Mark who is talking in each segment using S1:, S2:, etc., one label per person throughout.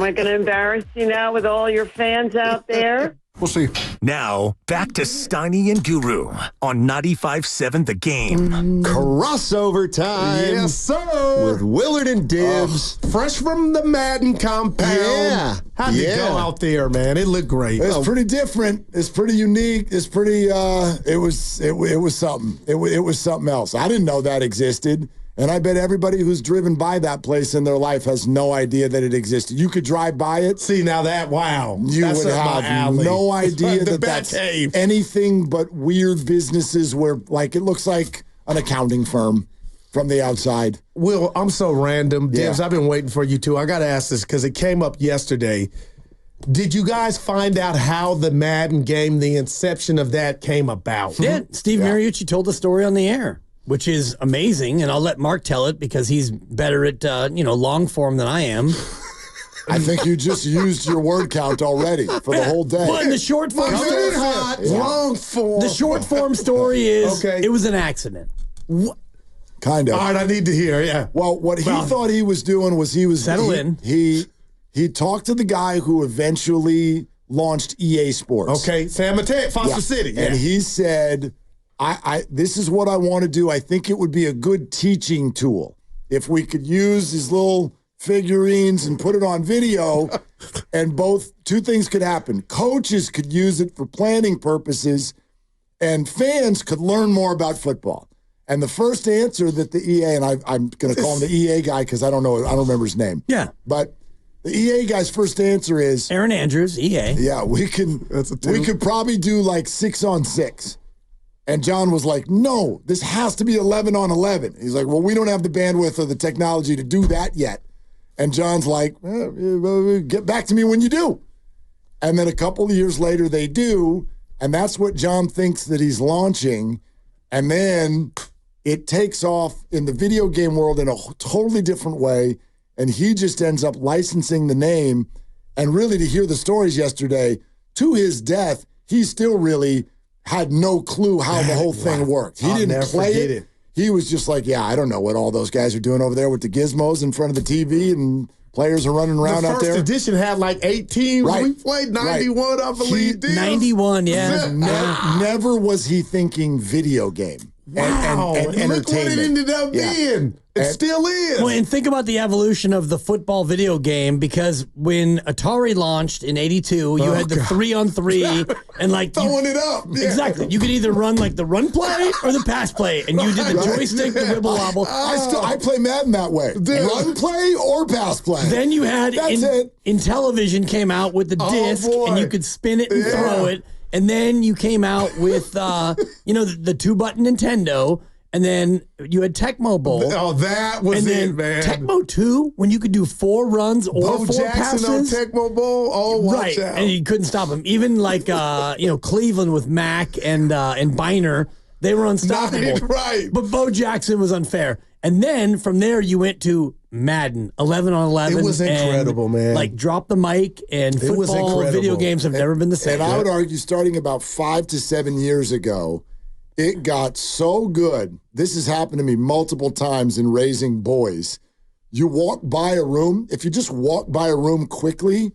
S1: I going to embarrass you now with all your fans out there?
S2: We'll see.
S3: Now, back to Steiny and Guru on 95.7 The Game.
S4: Crossover time.
S2: Yes, sir.
S4: With Willard and Dibs.
S2: Fresh from the Madden compound.
S4: Yeah.
S2: How'd it go out there, man? It looked great.
S5: It's pretty different. It's pretty unique. It's pretty, it was something. It was something else. I didn't know that existed. And I bet everybody who's driven by that place in their life has no idea that it existed. You could drive by it.
S2: See, now that, wow.
S5: You would have no idea that that's anything but weird businesses where, like, it looks like an accounting firm from the outside.
S2: Will, I'm so random.
S5: Yeah.
S2: Dibs, I've been waiting for you too. I got to ask this because it came up yesterday. Did you guys find out how the Madden game, the inception of that came about?
S6: Yeah, Steve Mariucci told the story on the air, which is amazing, and I'll let Mark tell it because he's better at long form than I am.
S5: I think you just used your word count already for the whole day.
S6: Well, in the short form story,
S2: long form.
S6: The short form story is it was an accident.
S5: Kind of.
S2: All right, I need to hear. Yeah.
S5: Well, what he thought he was doing was
S6: settle in.
S5: He talked to the guy who eventually launched EA Sports.
S2: Okay, San Mateo, Foster City. Yeah.
S5: And he said, this is what I want to do. I think it would be a good teaching tool if we could use these little figurines and put it on video, and two things could happen. Coaches could use it for planning purposes, and fans could learn more about football. And the first answer that the EA, and I'm going to call him the EA guy because I don't remember his name.
S6: Yeah.
S5: But the EA guy's first answer is
S6: Aaron Andrews, EA.
S5: Yeah, we could probably do like 6-on-6. And John was like, no, this has to be 11-on-11. He's like, well, we don't have the bandwidth or the technology to do that yet. And John's like, get back to me when you do. And then a couple of years later, they do. And that's what John thinks that he's launching. And then it takes off in the video game world in a totally different way. And he just ends up licensing the name. And really, to hear the stories yesterday, to his death, he still really had no clue how the whole thing worked. He didn't play it. He was just like, yeah, I don't know what all those guys are doing over there with the gizmos in front of the TV and players are running around out there.
S2: The first edition had like 8 teams.
S5: Right.
S2: We played 91, I believe.
S6: 91, yeah.
S5: Never was he thinking video game.
S2: Wow.
S5: And entertainment.
S2: Look what it ended up being. It still is.
S6: Well, and think about the evolution of the football video game, because when Atari launched in '82, you had the 3-on-3 and like
S2: throwing it up. Yeah.
S6: Exactly. You could either run like the run play or the pass play, and you did the joystick, the wibble wobble.
S5: I play Madden that way. Run play or pass play.
S6: Then you had Intellivision came out with the disc, and you could spin it and throw it. And then you came out with the 2-button Nintendo. And then you had Tecmo Bowl.
S2: Oh, that was it, man.
S6: Tecmo 2, when you could do 4 runs or
S2: Bo
S6: 4
S2: Jackson
S6: passes.
S2: on Tecmo Bowl. Oh, watch out.
S6: And you couldn't stop him. Even like Cleveland with Mack and Biner, they were unstoppable.
S2: Right.
S6: But Bo Jackson was unfair. And then from there you went to Madden, 11-on-11.
S2: It was incredible, man.
S6: Like drop the mic, and football video games have never been the same.
S5: And I would argue, starting about 5 to 7 years ago, it got so good. This has happened to me multiple times in raising boys. You walk by a room, if you just walk by a room quickly,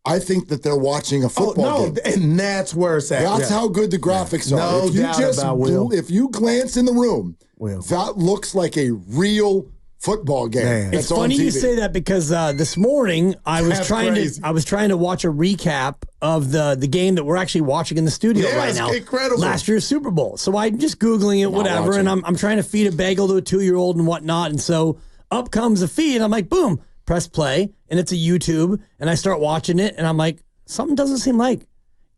S5: I think that they're watching a football game.
S2: And that's where it's at.
S5: That's how good the graphics are.
S2: No doubt about Will.
S5: If you glance in the room, that looks like a real football game.
S2: Man.
S6: It's funny you say that because this morning I was trying to watch a recap of the game that we're actually watching in the studio right now.
S2: Incredible.
S6: Last year's Super Bowl. So I'm just Googling it, whatever, and I'm trying to feed a bagel to a 2-year-old and whatnot. And so up comes a feed, and I'm like, boom, press play, and it's a YouTube, and I start watching it, and I'm like, something doesn't seem like.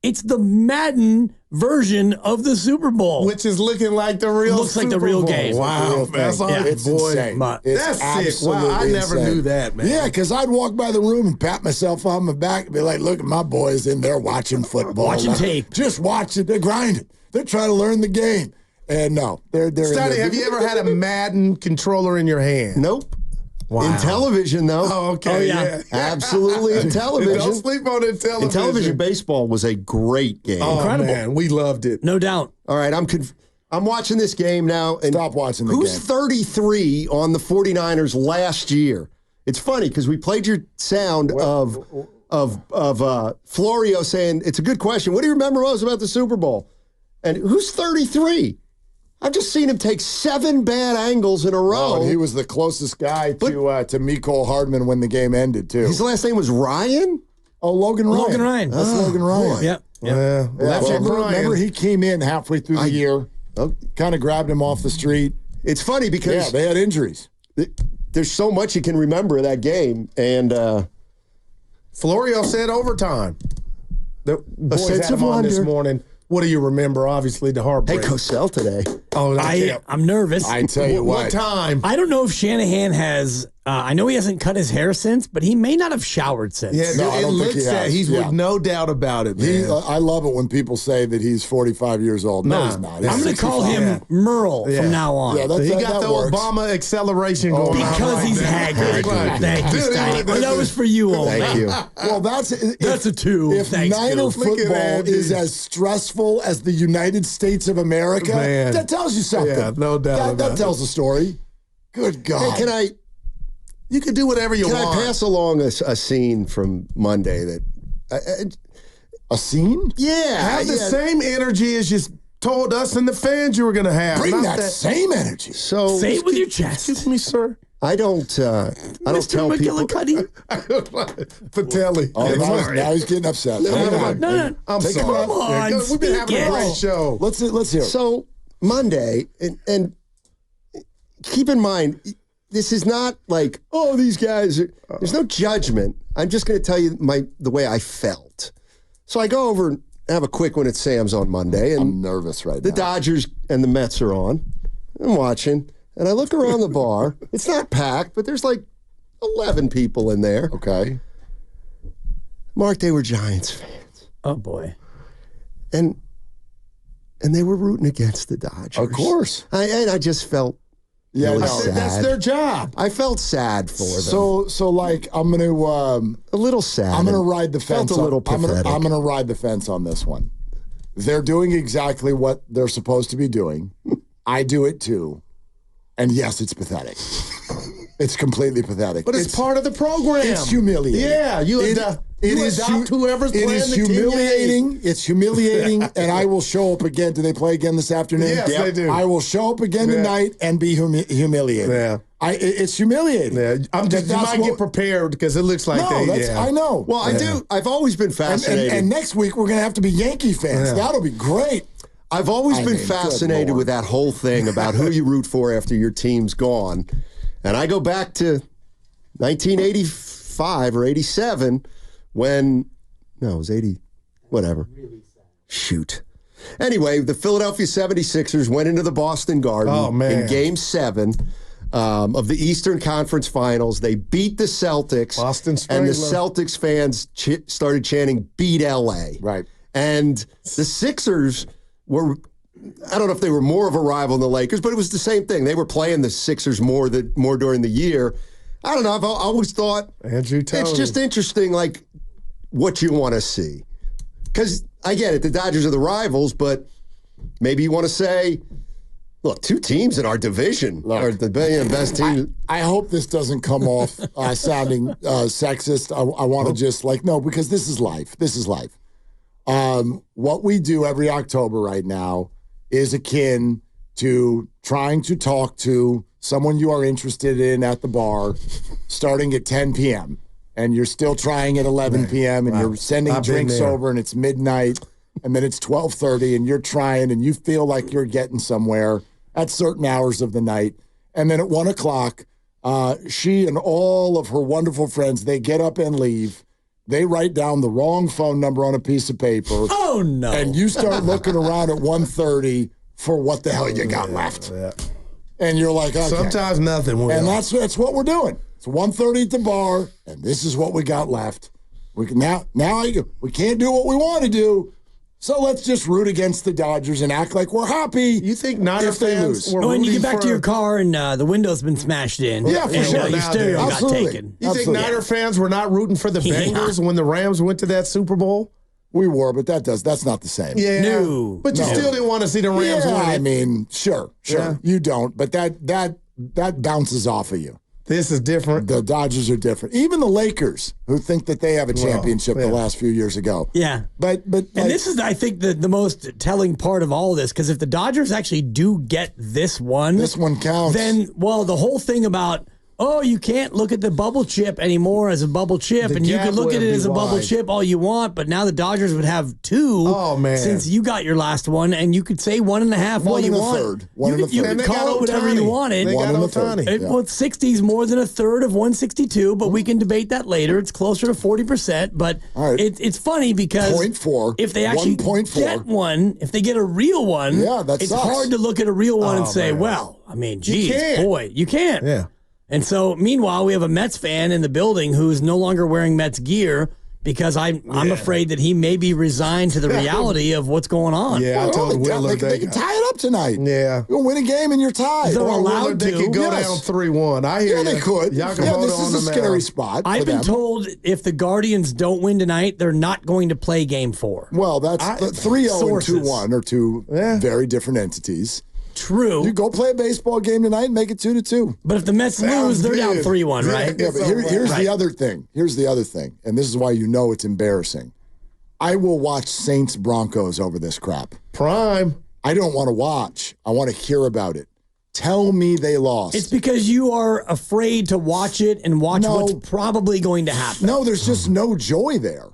S6: It's the Madden version of the Super Bowl,
S2: which is looking like the real.
S6: Looks like the real game.
S2: Wow, that's
S5: it's insane.
S2: That's sick. Wow, I never knew that, man.
S5: Yeah, because I'd walk by the room and pat myself on my back and be like, "Look at my boys in there watching football,
S6: watching tape,
S5: just watching. They're grinding. They're trying to learn the game." And no, they're.
S2: Steiny, have you ever had a Madden controller in your hand?
S4: Nope.
S2: Wow.
S4: In television, though.
S2: Oh, okay.
S6: Oh, yeah.
S4: Absolutely in television.
S2: Don't sleep on it, television.
S4: In television, baseball was a great game.
S2: Oh,
S6: incredible.
S2: Man, we loved it.
S6: No doubt.
S4: All right, I'm watching this game now. And
S5: stop watching the
S4: who's
S5: game.
S4: 33 on the 49ers last year? It's funny because we played your sound of Florio saying, it's a good question. What do you remember most about the Super Bowl? And who's 33? I've just seen him take 7 bad angles in a row.
S5: Oh, and he was the closest guy to Mecole Hardman when the game ended, too.
S4: His last name was Ryan?
S5: Oh, Logan Ryan.
S6: Logan Ryan.
S5: That's Logan Ryan.
S6: Yep.
S2: Yeah.
S5: Remember he came in halfway through the year, kind of grabbed him off the street.
S4: It's funny because
S5: they had injuries.
S4: There's so much you can remember of that game. And
S2: Florio said overtime. The boys
S4: sense
S2: had him
S4: of
S2: on this
S4: wonder.
S2: morning. What do you remember? Obviously, the heartbreak.
S4: hey, Cosell today.
S2: Oh,
S6: I'm nervous.
S5: I tell you
S2: what
S5: what.
S2: time?
S6: I don't know if Shanahan has. I know he hasn't cut his hair since, but he may not have showered since.
S2: Yeah,
S5: No, I
S2: it
S5: don't think
S2: looks
S5: he
S2: that
S5: has.
S2: he's
S5: Yeah.
S2: with no doubt about it, man.
S5: I love it when people say that he's 45 years old. No,
S2: Nah.
S5: he's not.
S2: I'm
S6: I'm going to call him Merle
S2: Yeah.
S6: from now on.
S5: Yeah,
S2: he got
S5: that
S2: the
S5: works.
S2: Obama acceleration going on.
S6: Because
S2: right
S6: he's
S2: there.
S6: haggard.
S2: Right.
S6: Thank you,
S2: Dude,
S6: Steiny. Well, that was for you only.
S4: Thank you.
S5: Well, that's
S6: a 2.
S5: If
S6: Thanks,
S5: Niner
S6: Goof.
S2: Look at
S5: football
S2: Andy.
S5: is as stressful as the United States of America,
S2: Man.
S5: that tells you something.
S2: Yeah, no doubt
S5: That
S2: about
S5: tells a story. Good God.
S4: Hey,
S2: You can do whatever you
S4: can
S2: want.
S4: I pass along a scene from Monday that
S5: A scene?
S2: Have the same energy as you told us and the fans you were going to have.
S5: Bring
S2: Not
S5: that same energy.
S4: So
S6: Say it with your chest.
S2: Excuse me, sir.
S4: I don't tell people.
S6: McGillicuddy.
S2: Patelli.
S5: Oh, now he's getting upset. Hang on.
S6: No.
S2: I'm
S5: Take
S2: sorry.
S5: a breath.
S6: Come on,
S2: We've been having
S6: speak
S2: a great
S6: it.
S2: show.
S5: Let's hear it.
S4: So Monday, and keep in mind, this is not like, oh, these guys. There's no judgment. I'm just going to tell you the way I felt. So I go over and have a quick one at Sam's on Monday, and
S5: I'm nervous right
S4: the
S5: now.
S4: Dodgers and the Mets are on. I'm watching, and I look around the bar. It's not packed, but there's like 11 people in there.
S5: Okay.
S4: Mark, they were Giants fans,
S6: Oh, boy.
S4: and they were rooting against the Dodgers.
S5: Of course.
S4: I just felt
S5: Yeah,
S4: really
S5: no.
S4: sad.
S2: That's their job.
S4: I felt sad for them.
S5: So like I'm gonna
S4: A little sad.
S5: I'm gonna ride the
S4: Felt
S5: fence.
S4: a little pathetic.
S5: I'm gonna ride the fence on this one. They're doing exactly what they're supposed to be doing. I do it too, and yes, it's pathetic. It's completely pathetic.
S2: But it's part of the program.
S5: It's humiliating.
S2: Yeah, you adopt whoever's playing
S5: It is
S2: the team you hate.
S5: humiliating. It's humiliating, and I will show up again. Do they play again this afternoon?
S2: Yes, they do.
S5: I will show up again tonight and be humiliated.
S2: Yeah.
S5: It's humiliating.
S2: Yeah, you
S5: That's
S2: might
S5: what-
S2: get prepared because it looks like
S5: I know.
S4: Well, I do. I've always been fascinated.
S5: And next week we're going to have to be Yankee fans.
S2: Yeah.
S5: That'll be great.
S4: I've always
S5: I
S4: been
S5: mean, good
S4: fascinated
S5: Lord.
S4: with that whole thing about who you root for after your team's gone. And I go back to 1985 or 87 when, no, it was 80, whatever. Shoot. Anyway, the Philadelphia 76ers went into the Boston Garden in Game 7 of the Eastern Conference Finals. They beat the Celtics.
S2: Boston
S4: and the
S2: Strangler.
S4: Celtics fans started chanting, "Beat LA."
S5: Right.
S4: And the Sixers were, I don't know if they were more of a rival than the Lakers, but it was the same thing. They were playing the Sixers more during the year. I don't know. I've always thought
S2: Andrew Tony.
S4: it's just interesting, like, what you want to see. Because I get it, the Dodgers are the rivals, but maybe you want to say, look, 2 teams in our division are the best teams.
S5: I hope this doesn't come off sounding sexist. I want to just no, because this is life. This is life. What we do every October right now is akin to trying to talk to someone you are interested in at the bar starting at 10 p.m. and you're still trying at 11 p.m. and you're sending
S2: I've been
S5: drinks
S2: there.
S5: over and it's midnight and then it's 12:30 and you're trying and you feel like you're getting somewhere at certain hours of the night. And then at 1 o'clock, she and all of her wonderful friends, they get up and leave. They write down the wrong phone number on a piece of paper.
S6: Oh, no.
S5: And you start looking around at 1:30 for what the hell you got left.
S2: Yeah.
S5: And you're like, okay.
S2: Sometimes nothing will.
S5: And that's what we're doing. It's 1:30 at the bar, and this is what we got left. We can we can't do what we want to do, so let's just root against the Dodgers and act like we're happy.
S2: You think Niner
S5: if they
S2: fans
S5: lose?
S2: were
S6: When you
S2: rooting
S6: get back
S2: for-
S6: to your car and the window's been smashed in.
S5: Yeah, for
S6: and,
S5: sure.
S6: your stereo got
S5: Absolutely.
S6: taken.
S2: You think
S5: Absolutely.
S2: Niner fans were not rooting for the Bengals when the Rams went to that Super Bowl?
S5: We were, but that's not the same.
S2: Yeah.
S6: No.
S2: But you
S5: No.
S2: still didn't want to see the Rams
S5: Yeah,
S2: win it.
S5: I mean, sure.
S2: Yeah.
S5: You don't, but that bounces off of you.
S2: This is different.
S5: The Dodgers are different. Even the Lakers, who think that they have a championship the last few years ago.
S6: Yeah.
S5: But
S6: and this is, I think, the most telling part of all of this, because if the Dodgers actually do get this one
S5: counts.
S6: Then, the whole thing about, you can't look at the bubble chip anymore as a bubble chip, and you can look at it as a bubble chip all you want, but now the Dodgers would have two since you got your last one, and you could say 1.5 all you want. You could call it whatever you wanted.
S2: They got Ohtani.
S6: Well, 60 is more than a third of 162, but we can debate that later. It's closer to 40%, but it's funny because
S5: 0.4,
S6: if they actually get one, if they get a real one, it's
S5: sucks.
S6: hard to look at a real one and say, geez, boy, you can't.
S2: Yeah.
S6: And so, meanwhile, we have a Mets fan in the building who's no longer wearing Mets gear because I'm afraid that he may be resigned to the reality of what's going on.
S2: Yeah, I told Willard
S5: they can tie it up tonight.
S2: Yeah.
S5: You'll win a game and you're tied.
S6: They're allowed to.
S2: They could go down 3-1. I hear
S5: they could.
S2: Y'all can hold
S5: this
S2: on
S5: is a
S2: to
S5: scary
S2: Mel.
S5: spot.
S6: I've been told if the Guardians don't win tonight, they're not going to play Game 4.
S5: Well, that's 3-0 and 2-1 are two very different entities.
S6: True.
S5: You go play a baseball game tonight and make it 2-2.
S6: But if the Mets lose, they're down 3-1, right?
S5: Yeah, but here's the other thing. Here's the other thing, and this is why you know it's embarrassing. I will watch Saints Broncos over this crap.
S2: Prime.
S5: I don't want to watch. I want to hear about it. Tell me they lost.
S6: It's because you are afraid to watch it and watch what's probably going to happen.
S5: No, there's just no joy there.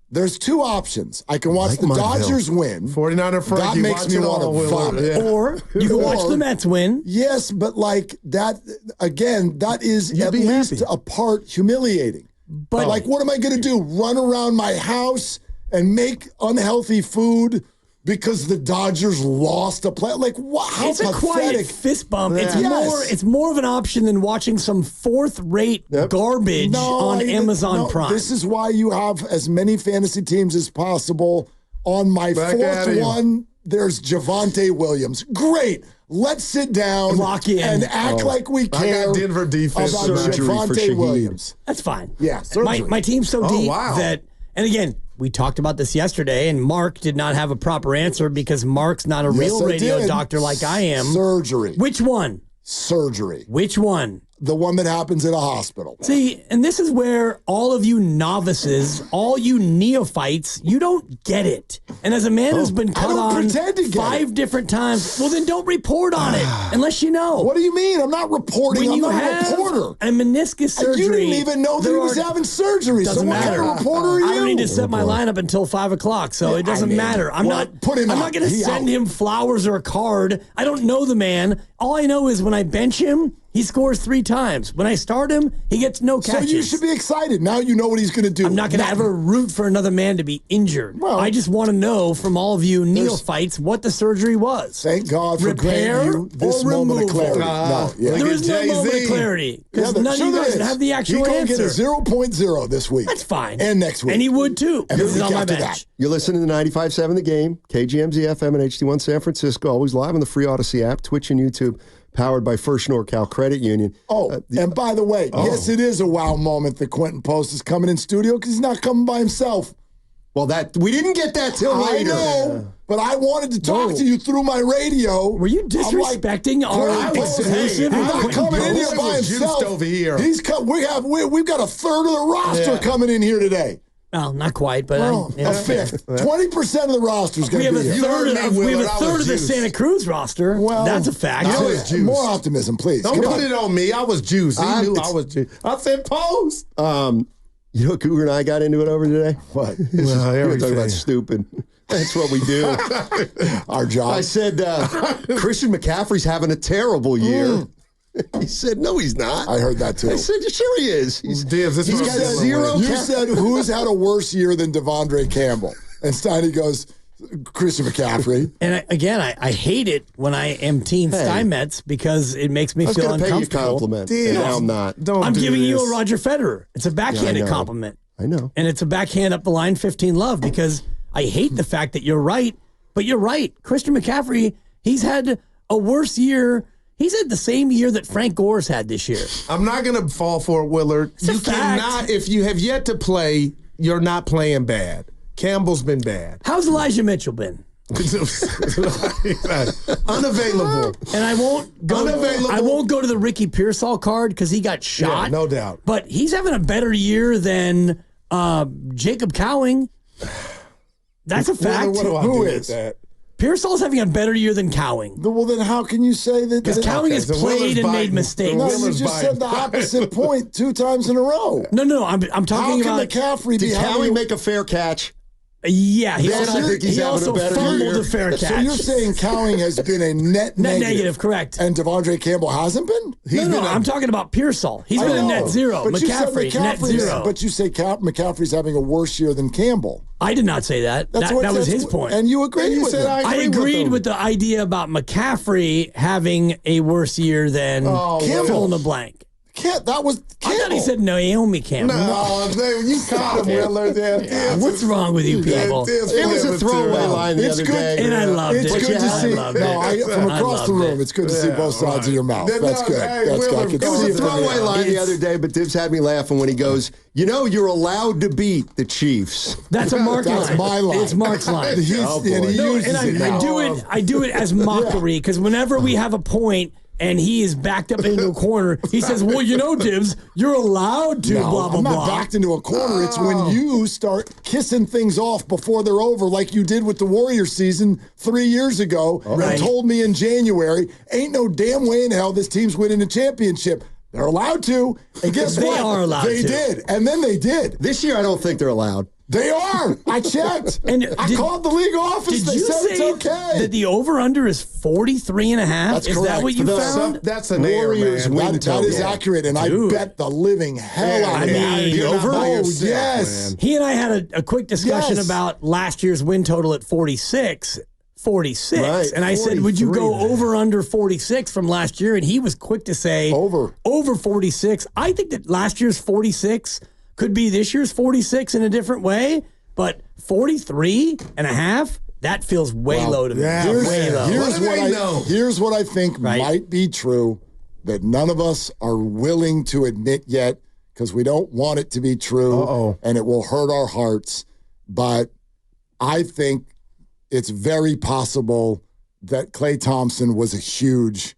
S5: There's two options. I can watch the Dodgers win.
S2: 49er Frankie.
S5: That makes me want to vomit.
S2: Yeah.
S6: Or you can watch the Mets win.
S5: Yes, but that is at least a part humiliating.
S6: But
S5: what am I going to do? Run around my house and make unhealthy food because the Dodgers lost a play? How
S6: it's
S5: pathetic.
S6: A quiet fist bump.
S5: Yeah.
S6: It's more of an option than watching some fourth-rate garbage on Amazon Prime.
S5: This is why you have as many fantasy teams as possible. On my fourth one, there's Javonte Williams. Great. Let's sit down and act like we care.
S2: I got Denver defense
S5: about Javonte Williams.
S6: That's fine.
S5: Yeah,
S6: my team's so deep that, and again, we talked about this yesterday, and Mark did not have a proper answer because Mark's not a real radio doctor like I am.
S5: Surgery.
S6: Which one?
S5: Surgery.
S6: Which one?
S5: The one that happens at a hospital.
S6: See, and this is where all of you novices, all you neophytes, you don't get it. And as a man who's been cut on 5 different times, well, then don't report on it unless you know.
S5: What do you mean? I'm not reporting. I'm not a reporter.
S6: A meniscus surgery.
S5: You didn't even know that he was having surgery.
S6: Doesn't matter.
S5: What kind of reporter are you?
S6: I don't need to set my lineup until 5 o'clock, so it doesn't matter. I'm not going to send him flowers or a card. I don't know the man. All I know is when I bench him, he scores 3 times. When I start him, he gets no catches.
S5: So you should be excited. Now you know what he's going to do.
S6: I'm not going to ever root for another man to be injured. Well, I just want to know from all of you neophytes what the surgery was.
S5: Thank God for granting you this moment of clarity.
S6: There is no moment of clarity because none of you guys have the actual answer.
S5: He going to get a 0.0 this week.
S6: That's fine.
S5: And next week.
S6: And he would too.
S5: And
S6: this is on my bench.
S5: That.
S4: You're listening to 95.7 The Game, KGMZ FM and HD1 San Francisco. Always live on the free Odyssey app, Twitch and YouTube. Powered by First NorCal Credit Union.
S5: And by the way, yes, it is a wow moment that Quentin Post is coming in studio because he's not coming by himself.
S4: Well, we didn't get that till later.
S5: I know, but I wanted to talk to you through my radio.
S6: Were you disrespecting our exclusive?
S5: He's not coming in here by himself.
S2: Over here.
S5: We've got a third of the roster coming in here today.
S6: Well, not quite, but
S5: a fifth. 20% of the roster is going to be here.
S6: We have a third of the Santa Cruz roster. Well, that's a fact.
S5: More optimism, please.
S2: Don't put it on me. I was juiced. He knew I was juiced. I said Post.
S4: You know what Cougar and I got into it over today?
S5: What?
S4: We were talking about stupid. That's what we do.
S5: Our job.
S4: I said, Christian McCaffrey's having a terrible year. He said, no, he's not.
S5: I heard that too.
S4: I said, sure he is.
S2: He's got
S4: 0.
S5: You said, who's had a worse year than Devondre Campbell? And Steiny goes, Christian McCaffrey.
S6: And I hate it when I am Team Steinmetz because it makes me feel uncomfortable.
S4: I was going to pay you a compliment. No, I'm not.
S6: I'm giving you a Roger Federer. It's a backhanded compliment.
S4: I know.
S6: And it's a backhand up the line 15 love because I hate the fact that you're right. But you're right. Christian McCaffrey, he's had a worse year. He's had the same year that Frank Gore's had this year.
S2: I'm not going to fall for it, Willard. You cannot, if you have yet to play, you're not playing bad. Campbell's been bad.
S6: How's Elijah Mitchell been?
S2: Unavailable.
S6: And I won't go to the Ricky Pearsall card because he got shot.
S2: Yeah, no doubt.
S6: But he's having a better year than Jacob Cowing. That's a fact.
S2: What do I do with that?
S6: Pearsall's having a better year than Cowing.
S5: Well, then how can you say that?
S6: Because Cowing has played and made mistakes.
S5: No, you just said the opposite point 2 times in a row.
S6: No. I'm talking about.
S5: How can McCaffrey be
S4: Did Cowing make a fair catch?
S6: Yeah, he
S4: Then I think he's
S6: he
S4: having
S6: also
S4: a better
S6: fumbled
S4: year.
S6: a fair catch.
S5: So you're saying Cowing has been a net
S6: negative, correct?
S5: And Devondre Campbell hasn't been?
S6: I'm talking about Pearsall. He's been a net zero.
S5: But
S6: McCaffrey, net zero.
S5: But you say McCaffrey's having a worse year than Campbell.
S6: I did not say that. That was his point.
S5: And you agreed with him.
S6: I agreed with the idea about McCaffrey having a worse year than fill in the blank.
S5: That was Campbell.
S6: I thought he said Naomi Campbell.
S2: No, you caught him, Willard.
S6: What's wrong with you people?
S4: It was a throwaway line the other day.
S6: And I loved it.
S5: It's good to see. From across the room, it's good to see both sides of your mouth. That's good. That's good.
S4: It was a throwaway line the other day, but Dibs had me laughing when he goes, you're allowed to beat the Chiefs.
S6: That's a Mark line.
S5: That's my line.
S6: It's Mark's line. I do it as mockery because whenever we have a point and he is backed up into a corner, he says, well, Dibs, you're allowed to blah, blah,
S5: I'm not
S6: blah.
S5: backed into a corner. It's when you start kissing things off before they're over like you did with the Warriors season 3 years ago and told me in January, ain't no damn way in hell this team's winning a championship. They're allowed to. And guess what?
S6: They are allowed
S5: They
S6: to.
S5: did. And then they did.
S4: This year, I don't think they're allowed.
S5: They are. I checked. I called the league office. They said it's okay.
S6: That the over-under is 43.5?
S5: That's
S6: is
S5: correct.
S6: that what you found?
S2: That's an Warriors
S5: man. That is accurate, and I bet the living hell out of that.
S6: The over?
S5: Oh, yes.
S6: Man. He and I had a quick discussion about last year's win total at 46. Right, and I said, would you go over under 46 from last year? And he was quick to say over 46. I think that last year's 46 could be this year's 46 in a different way, but 43.5, that feels way low to me.
S2: Yeah,
S6: way low.
S5: Here's what I think might be true that none of us are willing to admit yet because we don't want it to be true and it will hurt our hearts. But I think it's very possible that Klay Thompson was a huge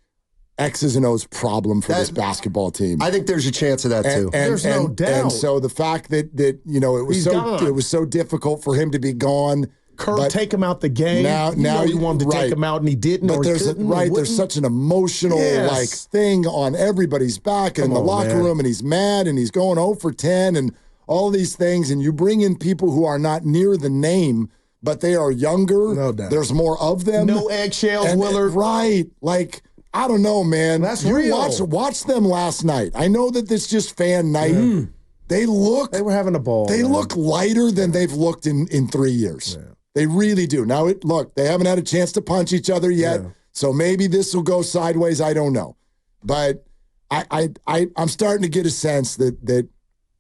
S5: X's and O's problem for this basketball team.
S4: I think there's a chance of that too.
S2: There's no doubt.
S5: And so the fact that it was so difficult for him to be gone.
S2: Kurt take him out the game. Now you wanted to take him out and he didn't.
S5: But there's such an emotional thing on everybody's back in the locker room, and he's mad and he's going 0 for 10 and all these things. And you bring in people who are not near the name, but they are younger. No doubt. There's more of them.
S2: No eggshells, Willard.
S5: Right. Like, I don't know, man.
S2: That's real.
S5: Watch them last night. I know that it's just fan night. They were
S2: having a ball.
S5: They look lighter than they've looked in 3 years. Yeah. They really do. Now, they haven't had a chance to punch each other yet, so maybe this will go sideways. I don't know. But I'm starting to get a sense that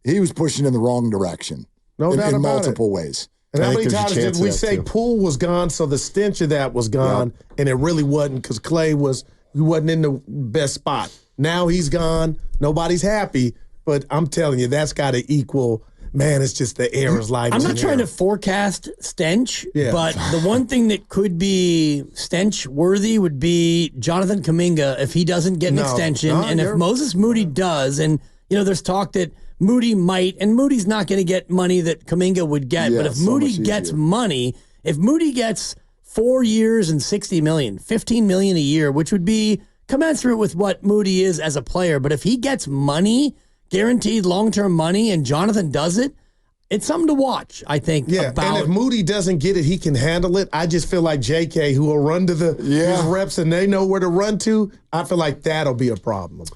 S5: he was pushing in the wrong direction in multiple ways.
S2: And how many times did we say Poole was gone, so the stench of that was gone, and it really wasn't because Klay wasn't in the best spot. Now he's gone. Nobody's happy, but I'm telling you, that's got to equal. Man, it's just the air is like.
S6: I'm not trying to forecast stench, but the one thing that could be stench worthy would be Jonathan Kuminga if he doesn't get an extension, and if Moses Moody does, and there's talk that Moody might, and Moody's not going to get money that Kuminga would get, but if Moody gets money, if Moody gets 4 years and $60 million, $15 million a year, which would be commensurate with what Moody is as a player, but if he gets money, guaranteed long-term money, and Jonathan does it, it's something to watch, I think.
S2: Yeah, and if Moody doesn't get it, he can handle it. I just feel like JK, who will run to his reps and they know where to run to, I feel like that'll be a problem.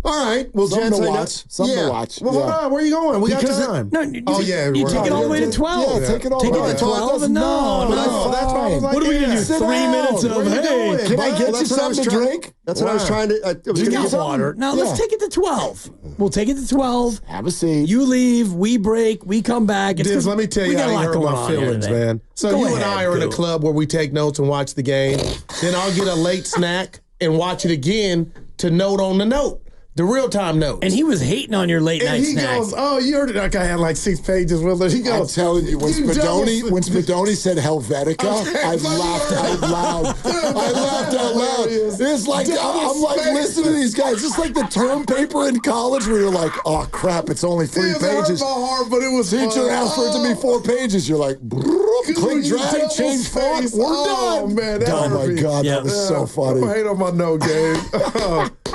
S4: All right. Well,
S5: something to watch. Something to watch.
S2: Well, hold on. Where are you going? We got time.
S6: You take it all the way to 12.
S5: Yeah, take it all
S6: the way
S5: to 12.
S6: Take it to 12? No.
S2: That's why I was like,
S6: what are we going to do? 3 minutes of, hey,
S5: can I get you something to drink?
S4: That's what I was trying to. I was going to get
S6: water. Now, let's take it to 12. We'll take it to 12.
S5: Have a seat.
S6: You leave, we break, we come back.
S2: Dibs, let me tell you how you hurt my feelings, man. So you and I are in a club where we take notes and watch the game. Then I'll get a late snack and watch it again to note on the note. The real-time notes.
S6: And he was hating on your late night snack.
S2: He goes, "Oh, you heard it." That guy had like 6 pages. Willard. He goes,
S5: I'm telling you, when Spadoni said Helvetica, I laughed out loud. I laughed out loud. It's like I'm like listening to these guys. It's like the term paper in college where you're like, "Oh crap, it's only 3 pages."
S2: It hurt my heart, but it was
S5: teacher asked for it to be 4 pages. You're like, click, drag, change font. We're done.
S2: Oh man,
S5: oh my god, that was so funny.
S2: I hate on my note game.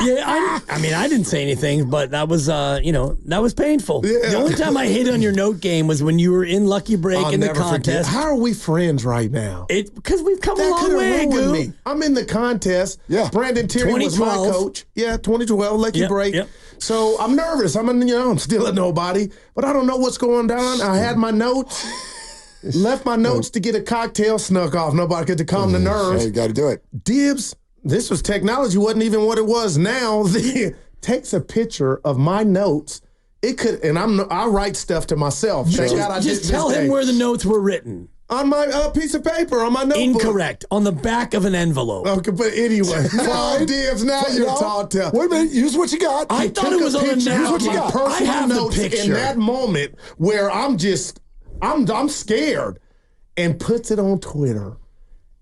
S6: Yeah, I mean, I didn't say anything, but that was, that was painful. Yeah. The only time I hit on your note game was when you were in Lucky Break in the contest.
S2: Forget. How are we friends right now?
S6: Because we've come a long way, Goo.
S2: I'm in the contest.
S5: Yeah.
S2: Brandon Terry was my coach. Yeah, 2012, Lucky Break. Yep. So I'm nervous. I'm still a nobody, but I don't know what's going on. I had my notes. Left my notes to get a cocktail, snuck off. Nobody could to calm the nerves.
S5: Yeah, you got to do it.
S2: Dibs, this was technology, wasn't even what it was now. Takes a picture of my notes. It could, and I write stuff to myself.
S6: Just tell him where the notes were written.
S2: On my piece of paper, on my notebook.
S6: Incorrect. On the back of an envelope.
S2: Okay, but anyway. No, Dibs, now you're talking.
S5: Wait a minute. Use what you got.
S6: I thought it was on a
S2: Use what you
S6: got.
S2: I have notes the picture. In that moment where I'm scared, and puts it on Twitter.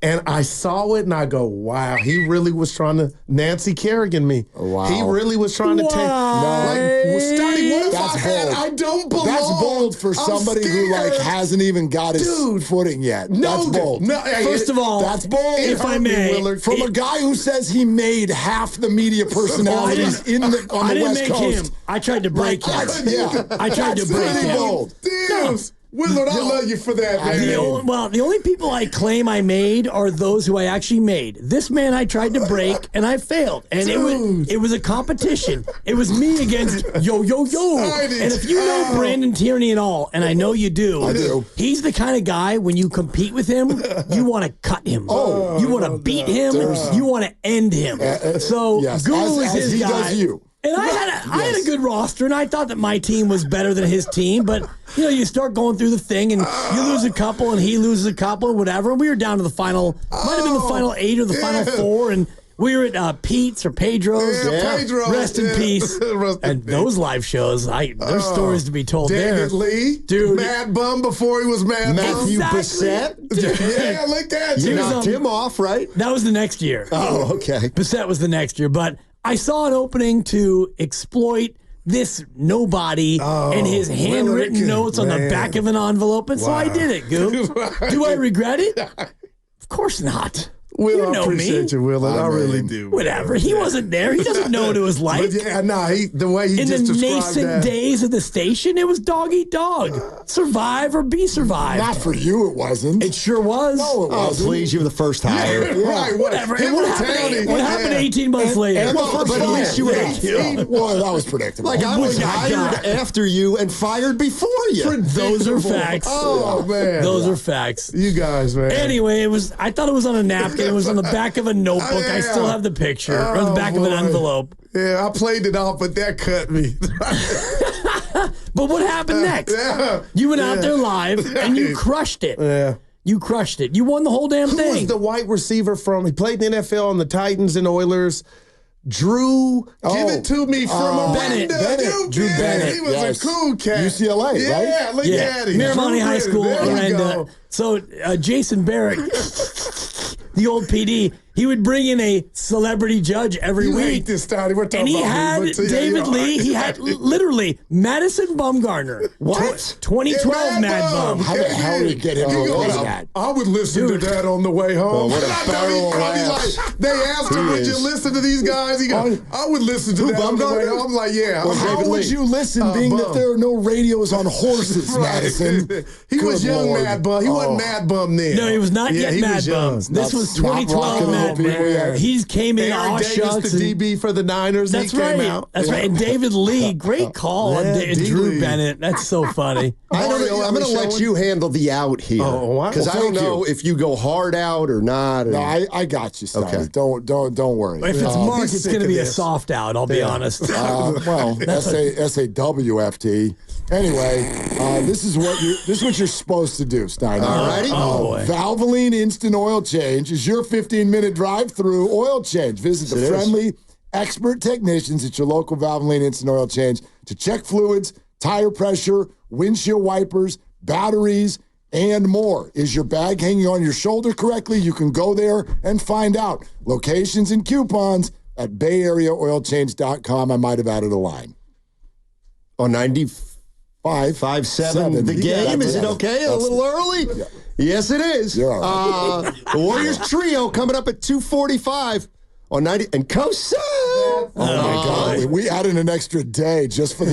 S2: And I saw it and I go, wow, he really was trying to Nancy Kerrigan me.
S5: Wow.
S2: He really was trying to take. Steiny, what if I don't belong?
S5: That's bold for somebody who hasn't even got his footing yet. That's bold.
S6: First of all,
S5: that's bold.
S6: If I may,
S5: Willard, from a guy who says he made half the media personalities on the West Coast.
S6: I tried to break him. I tried to break him.
S5: Bold.
S2: Willard, I love you for that, man.
S6: The only people I claim I made are those who I actually made. This man I tried to break, and I failed. And it was a competition. It was me against yo. And if you know Brandon Tierney at all, and I know you do,
S5: I do.
S6: He's the kind of guy, when you compete with him, you want to cut him. You want to beat him. You want to end him. So Guru is his guy.
S5: Does you.
S6: And I had a good roster, and I thought that my team was better than his team. But you start going through the thing, and you lose a couple, and he loses a couple, and whatever. And we were down to the final, might have been the final 8 or the final 4, and we were at Pete's or Pedro's.
S2: Pedro's.
S6: Rest in peace. Those live shows, there's stories to be told there.
S2: David Lee,
S6: dude,
S2: Mad Bum before he was Mad Bum.
S4: Matthew Bissett.
S2: Yeah, look at
S4: you. Knocked him off, right?
S6: That was the next year.
S4: Oh, okay.
S6: Bissett was the next year, but I saw an opening to exploit this nobody and his handwritten notes on the back of an envelope, and so I did it, Goo. Do I regret it? Of course not.
S2: Will, I appreciate you, Willard. I really do.
S6: Whatever. He wasn't there. He doesn't know what it was like.
S2: The way he
S6: in
S2: just described
S6: the nascent days of the station, it was dog eat dog. Survive or be survived.
S5: Not for you, it wasn't.
S6: It sure was.
S5: No, it wasn't.
S4: Please, you were the first hire.
S2: Right,
S6: whatever. What happened 18 months later?
S4: But at least you were
S5: 18. Well, that was predictable.
S4: I was hired after you and fired before you.
S6: Those are facts.
S2: Oh, man.
S6: Those are facts.
S2: You guys, man.
S6: Anyway, I thought it was on a napkin. It was on the back of a notebook. I still have the picture. Or the back of an envelope.
S2: Yeah, I played it off, but that cut me.
S6: But what happened next? You went out there live, and you crushed it.
S2: Yeah.
S6: You crushed it. You won the whole damn thing.
S2: Who was the white receiver he played in the NFL on the Titans and Oilers. Drew, give it to me from
S6: Bennett.
S2: Drew Bennett. He was a cool cat.
S5: UCLA, right?
S2: Yeah, look at him.
S6: Miramani High School. And so Jason Barrett, the old PD, he would bring in a celebrity judge every week.
S2: Hate this, Steiny. We're talking
S6: and he
S2: about
S6: had David Lee. He had literally Madison Bumgarner.
S5: What?
S6: 2012 Mad Bum.
S5: How the hell did you get him to play that?
S2: I would listen to that on the way home.
S4: What a barrel of laughs.
S2: They asked him, would you listen to these guys? He goes, I would listen to that on the way home. I'm like, yeah.
S5: Well, how would you listen, being that there are no radios on horses, Madison?
S2: He was young Mad Bum. He wasn't Mad Bum then.
S6: No, he was not yet Mad Bum. This was 2012 Mad Bum. He came in all shucks.
S2: The DB for the Niners.
S6: That's right. That's right. And David Lee, great call on Drew Bennett. That's so funny.
S4: I'm going to let you handle the out here. Because I don't know if you go hard out or not.
S5: No, I got you, Steiny. Okay. Don't worry.
S6: If it's marked, it's going to be a soft out, I'll be honest.
S5: Well, SAWFT. Anyway, this is what you're supposed to do, Steiny.
S4: All righty.
S5: Valvoline Instant Oil Change is your 15-minute drive-through oil change. Visit the friendly expert technicians at your local Valvoline Instant Oil Change to check fluids, tire pressure, windshield wipers, batteries, and more. Is your bag hanging on your shoulder correctly? You can go there and find out. Locations and coupons at BayAreaOilChange.com. I might have added a line.
S4: Oh, 95.7. The game, is it okay? A little early?
S5: Yeah.
S4: Yes, it is.
S5: You're all right.
S4: The Warriors Trio coming up at 2:45 on 90. And Coach Sam.
S5: Oh, my God. We added an extra day just for the